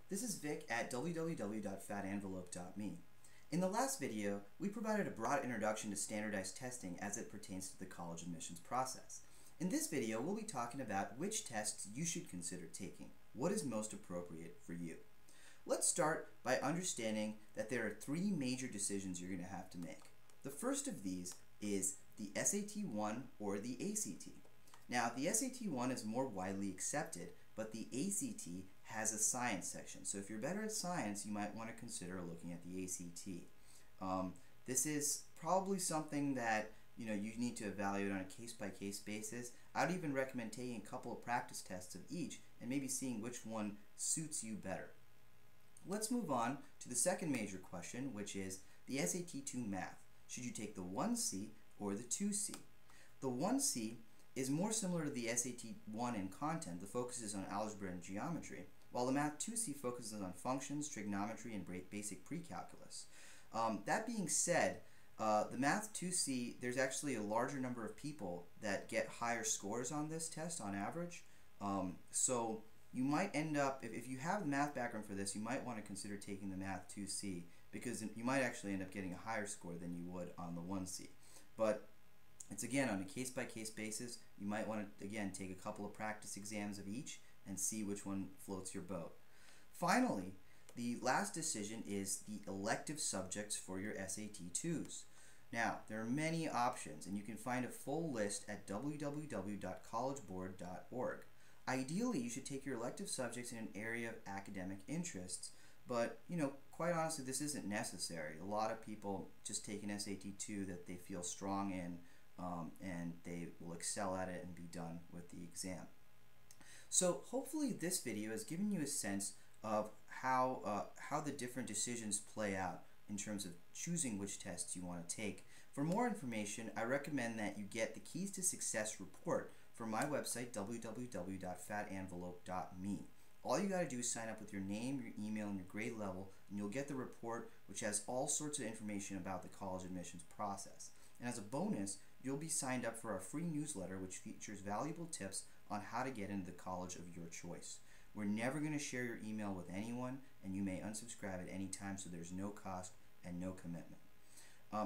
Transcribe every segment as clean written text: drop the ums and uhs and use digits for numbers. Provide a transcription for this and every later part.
This is Vic at www.fatenvelope.me. In the last video, we provided a broad introduction to standardized testing as it pertains to the college admissions process. In this video, we'll be talking about which tests you should consider taking. What is most appropriate for you? Let's start by understanding that there are three major decisions you're going to have to make. The first of these is the SAT-1 or the ACT. Now, the SAT-1 is more widely accepted, but the ACT has a science section. So if you're better at science, you might want to consider looking at the ACT. This is probably something that you need to evaluate on a case-by-case basis. I'd even recommend taking a couple of practice tests of each and maybe seeing which one suits you better. Let's move on to the second major question, which is the SAT-2 Math. Should you take the 1C or the 2C? The 1C is more similar to the SAT-1 in content. The focus is on algebra and geometry, while the Math 2C focuses on functions, trigonometry, and basic pre-calculus. That being said, the Math 2C, there's actually a larger number of people that get higher scores on this test on average. So you might end up, if you have the math background for this, you might want to consider taking the Math 2C because you might actually end up getting a higher score than you would on the 1C. But it's again on a case-by-case basis. You might want to again take a couple of practice exams of each and see which one floats your boat. Finally, the last decision is the elective subjects for your SAT-2s. Now, there are many options, and you can find a full list at www.collegeboard.org. Ideally, you should take your elective subjects in an area of academic interests, but quite honestly, this isn't necessary. A lot of people just take an SAT-2 that they feel strong in, and they will excel at it and be done with the exam. So hopefully this video has given you a sense of how the different decisions play out in terms of choosing which tests you want to take. For more information, I recommend that you get the Keys to Success report from my website, www.fatenvelope.me. All you got to do is sign up with your name, your email, and your grade level, and you'll get the report, which has all sorts of information about the college admissions process. And as a bonus, you'll be signed up for our free newsletter, which features valuable tips on how to get into the college of your choice. We're never going to share your email with anyone, and you may unsubscribe at any time, so there's no cost and no commitment.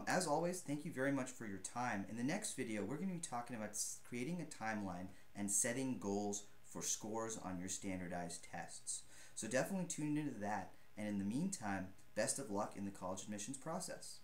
As always, thank you very much for your time. In the next video, we're going to be talking about creating a timeline and setting goals for scores on your standardized tests. So definitely tune into that, and in the meantime, best of luck in the college admissions process.